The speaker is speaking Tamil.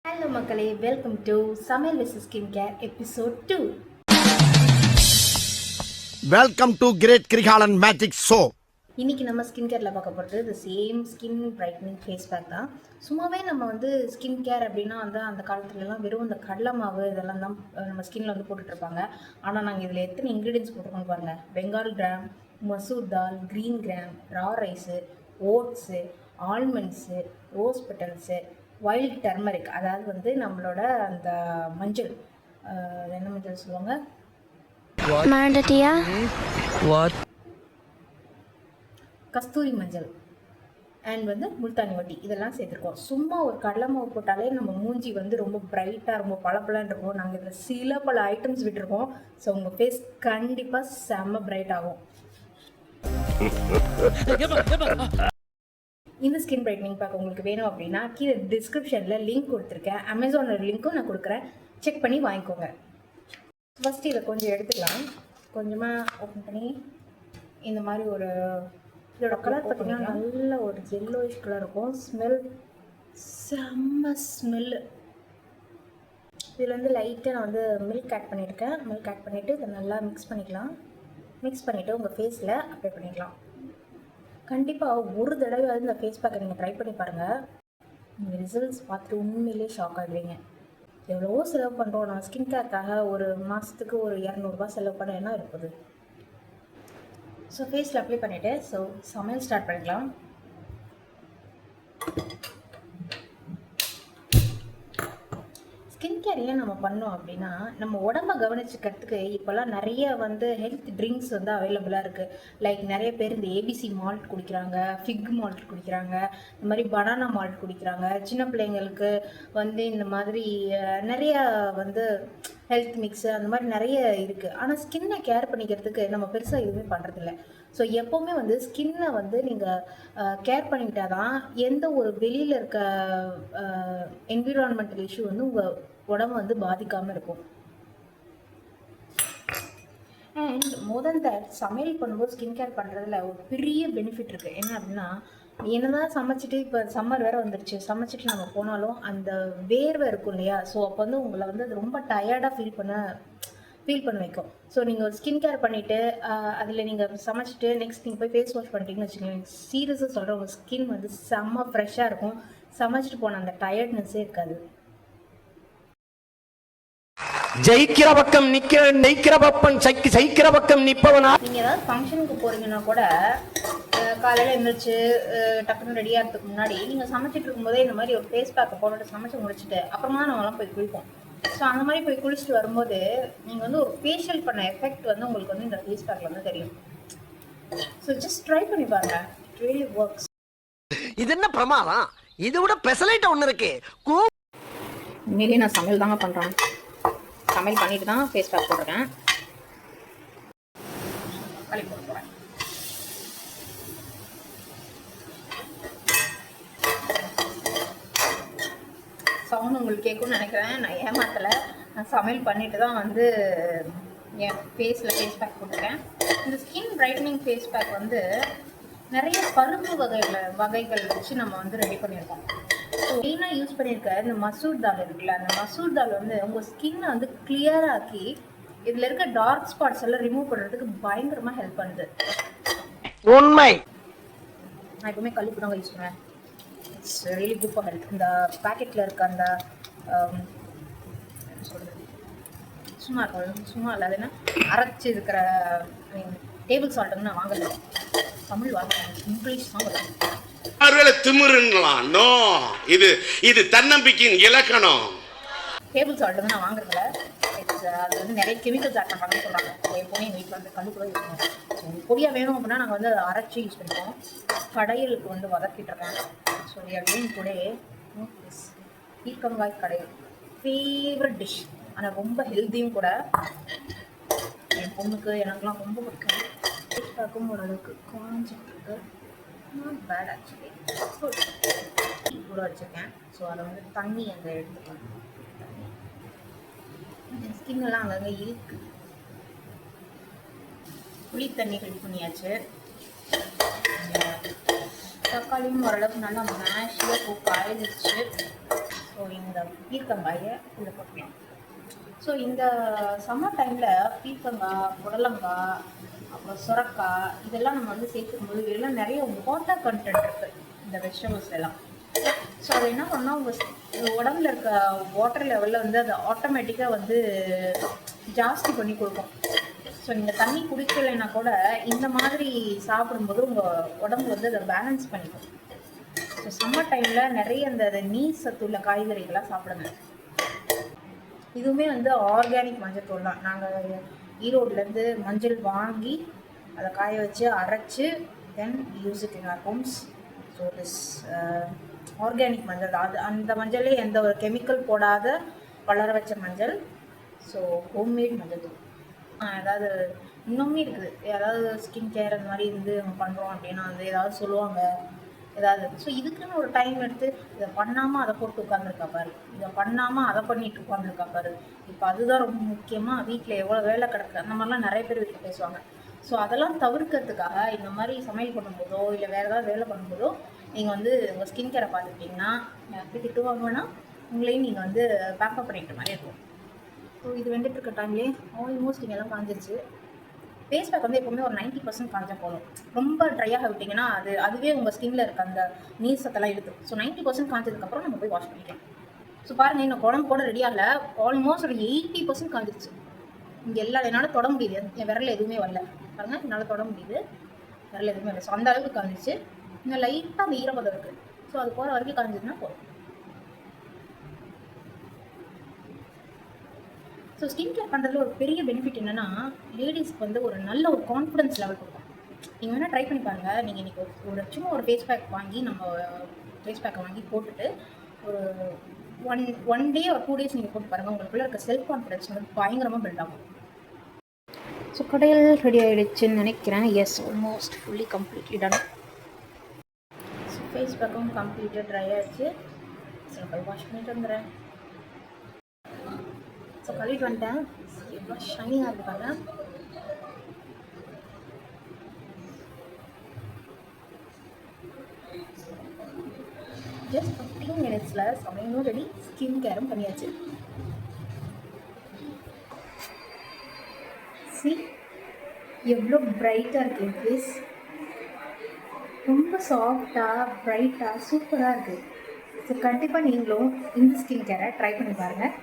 ஹலோ மக்களே, வெல்கம் டு சமையல் with skin care episode 2. Welcome to great Kirikalan magic show. இன்றைக்கி நம்ம ஸ்கின் கேரில் பார்க்க போகிறது இந்த same skin brightening face pack தான். சும்மாவே நம்ம ஸ்கின் கேர் அப்படின்னா அந்த காலத்துலலாம் வெறும் இந்த கடலை மாவு இதெல்லாம் தான் நம்ம ஸ்கின்னில் போட்டுட்ருப்பாங்க. ஆனால் நாங்கள் இதில் எத்தனை இன்க்ரீடியன்ஸ் போட்டிருக்கோம் பாருங்கள். Bengal gram, masoor dal, green gram, raw rice, oats, almonds, rose petals, wild turmeric, அதாவது நம்மளோட அந்த மஞ்சள், என்ன மஞ்சள் சொல்லுவாங்க, கஸ்தூரி மஞ்சள் அண்ட் முல்தானி வட்டி, இதெல்லாம் சேர்த்துருக்கோம். சும்மா ஒரு கடலை மாவு போட்டாலே நம்ம மூஞ்சி ரொம்ப பிரைட்டாக, ரொம்ப பளபளன்னு இருக்கும். நாங்கள் இதில் சில பல ஐட்டம்ஸ் விட்டுருக்கோம். ஸோ உங்கள் ஃபேஸ் கண்டிப்பாக செம்ம பிரைட் ஆகும். இந்த ஸ்கின் பிரைட்னிங் பேக் உங்களுக்கு வேணும் அப்படின்னா கீழே டிஸ்கிரிப்ஷனில் லிங்க் கொடுத்துருக்கேன். அமேசானோட லிங்க்கும் நான் கொடுக்குறேன், செக் பண்ணி வாங்கிக்கோங்க. ஃபஸ்ட்டு இதை கொஞ்சம் எடுத்துக்கலாம். கொஞ்சமாக ஓப்பன் பண்ணி இந்த மாதிரி இதோட கலர் பார்த்திங்கன்னா நல்ல ஒரு எல்லோயிஷ் கலர் இருக்கும். ஸ்மெல் செம்ம ஸ்மெல்லு. இதில் லைட்டாக நான் மில்க் ஆட் பண்ணியிருக்கேன். மில்க் ஆட் பண்ணிவிட்டு இதை நல்லா மிக்ஸ் பண்ணிக்கலாம். மிக்ஸ் பண்ணிவிட்டு உங்கள் ஃபேஸில் அப்ளை பண்ணிக்கலாம். கண்டிப்பாக ஒரு தடவை இந்த ஃபேஸ் பேக்கை நீங்கள் ட்ரை பண்ணி பாருங்கள். நீங்கள் ரிசல்ட்ஸ் பார்த்துட்டு உண்மையிலே ஷாக் ஆகிடுவீங்க. எவ்வளவோ செலவு பண்ணுறோம் நான் ஸ்கின் கேருக்காக. ஒரு மாதத்துக்கு ஒரு 200 செலவு பண்ண என்ன இருக்குது. ஸோ ஃபேஸில் அப்ளை பண்ணிவிட்டு சமையல் ஸ்டார்ட் பண்ணிக்கலாம். ஸ்கின் கேர் ஏன் நம்ம பண்ணோம் அப்படின்னா, நம்ம உடம்ப கவனிச்சுக்கிறதுக்கு இப்போல்லாம் நிறைய ஹெல்த் ட்ரிங்க்ஸ் அவைலபிளாக இருக்குது. லைக் நிறைய பேர் இந்த ஏபிசி மால்ட் குடிக்கிறாங்க, ஃபிக் மால்ட் குடிக்கிறாங்க, இந்த மாதிரி பனானா மால்ட் குடிக்கிறாங்க. சின்ன பிள்ளைங்களுக்கு இந்த மாதிரி நிறைய ஹெல்த் மிக்ஸு அந்த மாதிரி நிறைய இருக்குது. ஆனால் ஸ்கின்னை கேர் பண்ணிக்கிறதுக்கு நம்ம பெருசாக எதுவுமே பண்ணுறதில்ல. ஸோ எப்போவுமே ஸ்கின்னை நீங்கள் கேர் பண்ணிக்கிட்டால் தான் எந்த ஒரு வெளியில் இருக்க என்விரான்மெண்டல் இஷ்யூ உங்கள் உடம்பு பாதிக்காமல் இருக்கும். அண்ட் மோர் தென் தட், சமையல் பண்ணும்போது ஸ்கின் கேர் பண்ணுறதுல ஒரு பெரிய பெனிஃபிட் இருக்குது. என்ன அப்படின்னா, என்னதான் சமைச்சிட்டு, இப்போ சம்மர் வேறு வந்துருச்சு, சமைச்சிட்டு நம்ம போனாலும் அந்த வேர்வை இருக்கும் இல்லையா, ஸோ அப்போ உங்களை அது ரொம்ப டயர்டாக ஃபீல் பண்ண வைக்கும். ஸோ நீங்கள் ஒரு ஸ்கின் கேர் பண்ணிவிட்டு அதில் நீங்கள் சமைச்சிட்டு நெக்ஸ்ட் நீங்கள் போய் ஃபேஸ் வாஷ் பண்ணிட்டீங்கன்னு வச்சுக்கோங்க, சீரியஸாக சொல்கிறேன், உங்கள் ஸ்கின் செம்ம ஃப்ரெஷ்ஷாக இருக்கும். சமைச்சிட்டு போன அந்த டயர்ட்னஸே இருக்காது. ஜெயிக்கிற பக்கம் நெய்க்கிற பக்கம் சைக்கிற பக்கம் நிற்பவனா. நீங்கள் ஏதாவது ஃபங்க்ஷனுக்கு போகிறீங்கன்னா கூட காலையில் எழுந்திரிச்சு டக்குன்னு ரெடியாகிறதுக்கு முன்னாடி நீங்கள் சமைச்சிட்டு இருக்கும்போதே இந்த மாதிரி ஒரு ஃபேஸ் பேக்கை போட்டுட்டு சமைச்சு முடிச்சுட்டு அப்புறமா நம்மளாம் போய் குளிப்போம். ஸோ அந்த மாதிரி போய் குளிச்சுட்டு வரும்போது நீங்கள் ஒரு ஃபேஷியல் பண்ண எஃபெக்ட் உங்களுக்கு இந்த ஃபேஸ் பேக்கில் தெரியும். ஸோ ஜஸ்ட் ட்ரை பண்ணி பாருங்க, இட் ரியலி ஒர்க்ஸ். இது என்ன பிரமாதம், இதை விட ஸ்பெஷலைட் ஒன்று இருக்கு. உண்மையிலேயே நான் சமையல் தாங்க பண்ணுறேன். சமையல் பண்ணிட்டு தான் ஃபேஸ் பேக் போடுறேன். களி போட போகிறேன். சவுண்ட் உங்களுக்கு கேட்கும்னு நினைக்கிறேன். நான் ஏமாத்தலை, நான் சமையல் பண்ணிட்டு தான் என் ஃபேஸில் ஃபேஸ் பேக் போட்டுருக்கேன். இந்த ஸ்கின் பிரைட்டனிங் ஃபேஸ் பேக் நிறைய பருப்பு வகைகள் வச்சு நம்ம ரெடி பண்ணியிருக்கோம். ஸோ மெயினாக யூஸ் பண்ணியிருக்க இந்த மசூர் தால் இருக்குல்ல, அந்த மசூர் தால் உங்கள் ஸ்கின்னை கிளியராக்கி இதில் இருக்க டார்க் ஸ்பாட்ஸ் எல்லாம் ரிமூவ் பண்ணுறதுக்கு பயங்கரமாக ஹெல்ப் பண்ணுது. உண்மை. நான் எப்பவுமே கல்லுப்பு தாங்க யூஸ் பண்ணுவேன். It's really good for health. இந்த பேக்கெட்டில் இருக்க அந்த என்ன சொல்கிறது, சும்மா இல்லை, அது என்ன அரைச்சி இருக்கிற டேபிள் சால்ட்டுன்னு நான் வாங்கலை. தமிழ் வாங்குறேன், இங்கிலீஷ் தான் வருது. திமிருங்களாம். நோ, இது தன்னம்பிக்கையின் இலக்கணம். டேபிள் சால்ட் நான் வாங்குறதுல அது நிறைய கெமிக்கல்ஸ் ஆட் பண்ணுறாங்கன்னு சொல்கிறாங்க. எப்போவுமே எங்கள் வீட்டில் கல்லுக்குள்ள யூஸ் பண்ணுவோம். பொடியாக வேணும் அப்படின்னா நாங்கள் அரைச்சி யூஸ் பண்ணிப்போம். கடையலுக்கு வதக்கிட்டுருக்கேன். ஸோ அப்படின்னு கூட ஈர்க்கங்காய் கடையல் ஃபேவரட் டிஷ். ஆனால் ரொம்ப ஹெல்த்தியும் கூட. என் பொண்ணுக்கு எனக்குலாம் ரொம்ப பிடிக்கும். ஃபேஸ் பேக்கும் ஓரளவுக்கு காஞ்சிட்டு நாட் பேட் ஆக்சுவலி. கூட வச்சுருக்கேன். ஸோ அதை தண்ணி எடுத்துக்கலாம். ஸ்கின்னெல்லாம் அங்கங்கே இருக்கு. புளி தண்ணி ரெடி பண்ணியாச்சு. தக்காளியும் ஓரளவுக்கு நல்லா மேஷியாக காய்ச்சிச்சு. ஸோ ஸோ இந்த பீர்க்கங்காயை இதில் போட்டுக்கலாம். ஸோ இந்த சம்மர் டைமில் பீர்க்கங்காய், புடலங்காய், அப்புறம் சுரக்காய் இதெல்லாம் நம்ம வந்து சேர்க்கும்போது இதெல்லாம் நிறைய வாட்டர் கண்டென்ட் இருக்குது இந்த வெஜிடபிள்ஸ் எல்லாம். ஸோ அது என்ன பண்ணால் உங்கள் உடம்புல இருக்க வாட்டர் லெவலில் வந்து அது ஆட்டோமேட்டிக்காக வந்து ஜாஸ்தி பண்ணி கொடுக்கும். ஸோ நீங்கள் தண்ணி குடிக்கலைன்னா கூட இந்த மாதிரி சாப்பிடும்போது உங்கள் உடம்பு வந்து அதை பேலன்ஸ் பண்ணிக்கும். ஸோ சம்மர் டைமில் நிறைய அந்த நீர் சத்து உள்ள காய்கறிகளாக சாப்பிடுங்க. இதுவுமே வந்து ஆர்கானிக் மஞ்சள் தூள் தான். நாங்கள் ஈரோட்லேருந்து மஞ்சள் வாங்கி அதை காய வச்சு அரைச்சி then use it in our homes. So this organic manjal தான். அது அந்த மஞ்சளே எந்த ஒரு கெமிக்கல் போடாத வளர வச்ச மஞ்சள். ஸோ ஹோம்மேட் மஞ்சள் தூள். அதாவது இன்னுமே இருக்குது. யாராவது ஸ்கின் கேர் அந்த மாதிரி இருந்து நம்ம பண்ணுறோம் அப்படின்னா வந்து ஏதாவது சொல்லுவாங்க ஏதாவது. ஸோ இதுக்குன்னு ஒரு டைம் எடுத்து இதை பண்ணாமல் அதை போட்டு உட்காந்துருக்கா பாரு, இதை பண்ணாமல் அதை பண்ணிட்டு உட்காந்துருக்கா பாரு. இப்போ அதுதான் ரொம்ப முக்கியமாக. வீட்டில் எவ்வளோ வேலை கிடக்கு அந்த மாதிரிலாம் நிறைய பேர் வீட்டில் பேசுவாங்க. ஸோ அதெல்லாம் தவிர்க்கிறதுக்காக இந்த மாதிரி சமையல் பண்ணும்போதோ இல்லை வேறு ஏதாவது வேலை பண்ணும்போதோ நீங்கள் வந்து உங்கள் ஸ்கின் கேரை பார்த்துக்கிட்டிங்கன்னா எப்படி திட்டுவாங்கன்னா உங்களையும் நீங்கள் வந்து பேக்கப் பண்ணிக்கிட்ட மாதிரி இருக்கும். ஸோ இது வந்துட்டு இருக்க டைம்லேயே ஆல்மோஸ்ட் இங்கே எல்லாம் காஞ்சிருச்சு. ஃபேஸ் பேக் வந்து எப்போவுமே ஒரு 90% காஞ்சா போதும். ரொம்ப ட்ரையாக விட்டிங்கன்னா அதுவே உங்கள் ஸ்கின்ல இருக்க அந்த நீர் சத்தெல்லாம் இழுத்து. ஸோ 90% காஞ்சதுக்கப்புறம் நம்ம போய் வாஷ் பண்ணிக்கலாம். ஸோ பாருங்கள், இன்னும் குழம்பு கூட ரெடி ஆகலை. ஆல்மோஸ்ட் ஒரு 80% காஞ்சிருச்சு. இங்கே எல்லாம் என்னால் தொட முடியுது. என் விரலில் எதுவுமே வரல பாருங்கள், என்னால் தொட முடியுது. விரல் எதுவுமே இல்லை. ஸோ அந்த அளவுக்கு காஞ்சிச்சு. இன்னும் லைட்டாக அந்த ஈரப்பதம் இருக்குது. ஸோ அது போகிற வரைக்கும் காஞ்சிதுன்னா போதும். ஸோ ஸ்கின் கேர் பண்ணுறதுல ஒரு பெரிய பெனிஃபிட் என்னென்னா லேடிஸ்க்கு வந்து ஒரு நல்ல ஒரு கான்ஃபிடன்ஸ் லெவல் கொடுக்கும். நீங்கள் வேணால் ட்ரை பண்ணி பாருங்கள். நீங்கள் இன்றைக்கி ஒரு சும்மா ஒரு ஃபேஸ் பேக் வாங்கி நம்ம ஃபேஸ் பேக்கை வாங்கி போட்டுட்டு ஒரு ஒன் டே ஒரு 2 days நீங்கள் போட்டு பாருங்கள். உங்களுக்குள்ளே இருக்க செல்ஃப் கான்ஃபிடன்ஸ் வந்து பயங்கரமாக பில்ட் ஆகும். ஸோ கடையில் ரெடி ஆகிடுச்சுன்னு நினைக்கிறேன். Yes, almost fully completely done. So face பேக்கும் கம்ப்ளீட்டாக ட்ரை ஆகிடுச்சு. ஸோ போய் வாஷ் பண்ணிட்டு வந்துடுறேன். ஸோ கழுவிட்டு வந்துட்டேன். எவ்வளோ ஷைனிங்காக இருக்காங்க. ஜஸ்ட் 15 minutes சமையலும் ரெடி, ஸ்கின் கேரும் பண்ணியாச்சு. சி எவ்வளோ பிரைட்டாக இருக்குது என் ஃபேஸ். ரொம்ப சாஃப்டாக பிரைட்டாக சூப்பராக இருக்குது. ஸோ கண்டிப்பாக நீங்களும் இந்த ஸ்கின் கேரை ட்ரை பண்ணி பாருங்கள்.